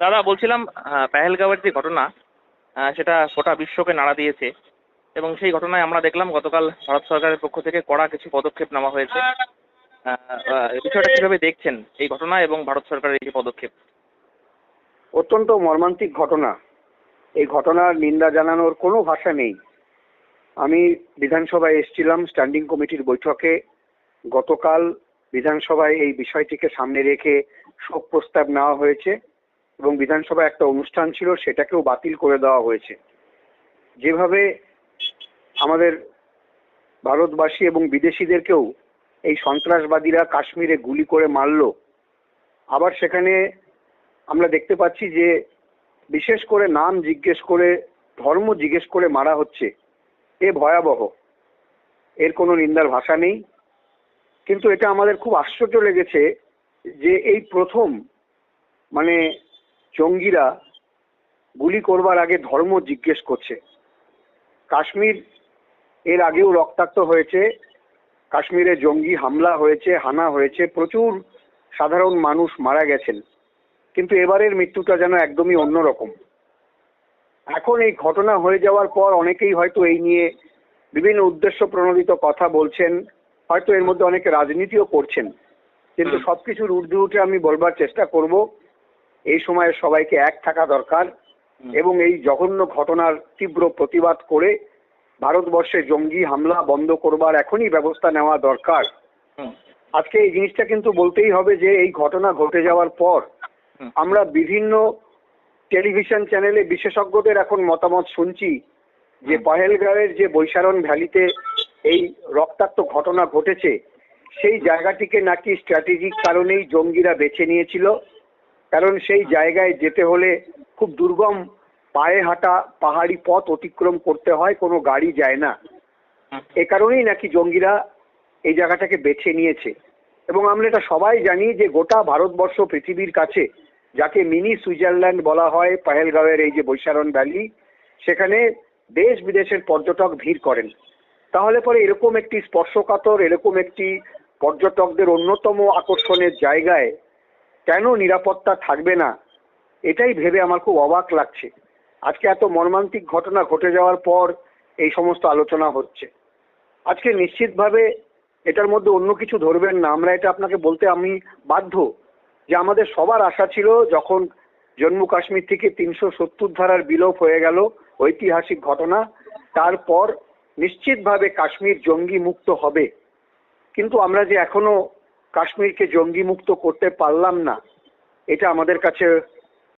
দাদা বলছিলাম, পেহেলগাঁওয়ের যে ঘটনা সেটা গোটা বিশ্বকে নাড়া দিয়েছে এবং সেই ঘটনায় আমরা দেখলাম গতকাল ভারত সরকারের পক্ষ থেকে কড়া কিছু পদক্ষেপ নেওয়া হয়েছে। এই বিষয়টা কিভাবে দেখছেন, এই ঘটনা এবং ভারত সরকারের এই যে পদক্ষেপ? অত্যন্ত মর্মান্তিক ঘটনা। এই ঘটনার নিন্দা জানানোর কোনো ভাষা নেই। আমি বিধানসভায় এসেছিলাম স্ট্যান্ডিং কমিটির বৈঠকে। গতকাল বিধানসভায় এই বিষয়টিকে সামনে রেখে শোক প্রস্তাব নেওয়া হয়েছে এবং বিধানসভায় একটা অনুষ্ঠান ছিল, সেটাকেও বাতিল করে দেওয়া হয়েছে। যেভাবে আমাদের ভারতবাসী এবং বিদেশিদেরকেও এই সন্ত্রাসবাদীরা কাশ্মীরে গুলি করে মারল, আবার সেখানে আমরা দেখতে পাচ্ছি যে বিশেষ করে নাম জিজ্ঞেস করে, ধর্ম জিজ্ঞেস করে মারা হচ্ছে। এ ভয়াবহ, এর কোনো নিন্দার ভাষা নেই। কিন্তু এটা আমাদের খুব আশ্চর্য লেগেছে যে এই প্রথম জঙ্গিরা গুলি করবার আগে ধর্ম জিজ্ঞেস করছে। কাশ্মীর এর আগেও রক্তাক্ত হয়েছে, কাশ্মীরে জঙ্গি হামলা হয়েছে, হানা হয়েছে, প্রচুর সাধারণ মানুষ মারা গেছেন, কিন্তু এবারের মৃত্যুটা যেন একদমই অন্যরকম। এখন এই ঘটনা হয়ে যাওয়ার পর অনেকেই হয়তো এই নিয়ে বিভিন্ন উদ্দেশ্য প্রণোদিত কথা বলছেন, হয়তো এর মধ্যে অনেকে রাজনীতিও করছেন, কিন্তু সবকিছুর ঊর্ধ্বে উঠে আমি বলবার চেষ্টা করব এই সময়ে সবাইকে এক থাকা দরকার এবং এই জঘন্য ঘটনার তীব্র প্রতিবাদ করে ভারতবর্ষে জঙ্গি হামলা বন্ধ করবার এখনই ব্যবস্থা নেওয়া দরকার। আজকে এই জিনিসটা কিন্তু বলতেই হবে যে এই ঘটনা ঘটে যাওয়ার পর আমরা বিভিন্ন টেলিভিশন চ্যানেলে বিশেষজ্ঞদের এখন মতামত শুনছি যে পহেলগাঁওয়ের যে বৈশারণ ভ্যালিতে এই রক্তাক্ত ঘটনা ঘটেছে, সেই জায়গাটিকে নাকি স্ট্র্যাটেজিক কারণেই জঙ্গিরা বেছে নিয়েছিল, কারণ সেই জায়গায় যেতে হলে খুব দুর্গম পায়ে হাঁটা পাহাড়ি পথ অতিক্রম করতে হয়, কোনো গাড়ি যায় না। এ কারণেই নাকি জঙ্গিরা এই জায়গাটাকে বেছে নিয়েছে। এবং আমরা এটা সবাই জানি যে গোটা ভারতবর্ষ পৃথিবীর কাছে যাকে মিনি সুইজারল্যান্ড বলা হয়, পহেলগাঁওয়ের এই যে বৈশারণ ভ্যালি, সেখানে দেশ বিদেশের পর্যটক ভিড় করেন। তাহলে পরে এরকম একটি স্পর্শকাতর, এরকম একটি পর্যটকদের অন্যতম আকর্ষণের জায়গায় কেন নিরাপত্তা থাকবে না, এটাই ভেবে আমার খুব অবাক লাগছে। আজকে এত মর্মান্তিক ঘটনা ঘটে যাওয়ার পর এই সমস্ত আলোচনা হচ্ছে। আজকে নিশ্চিতভাবে এটার মধ্যে অন্য কিছু ধরবেন না, আমরা এটা আপনাকে বলতে আমি বাধ্য যে আমাদের সবার আশা ছিল যখন জম্মু কাশ্মীর থেকে ৩৭০ ধারার বিলোপ হয়ে গেল, ঐতিহাসিক ঘটনা, তারপর নিশ্চিতভাবে কাশ্মীর জঙ্গি মুক্ত হবে। কিন্তু আমরা যে এখনো কাশ্মীরকে জঙ্গি মুক্ত করতে পারলাম না, এটা আমাদের কাছে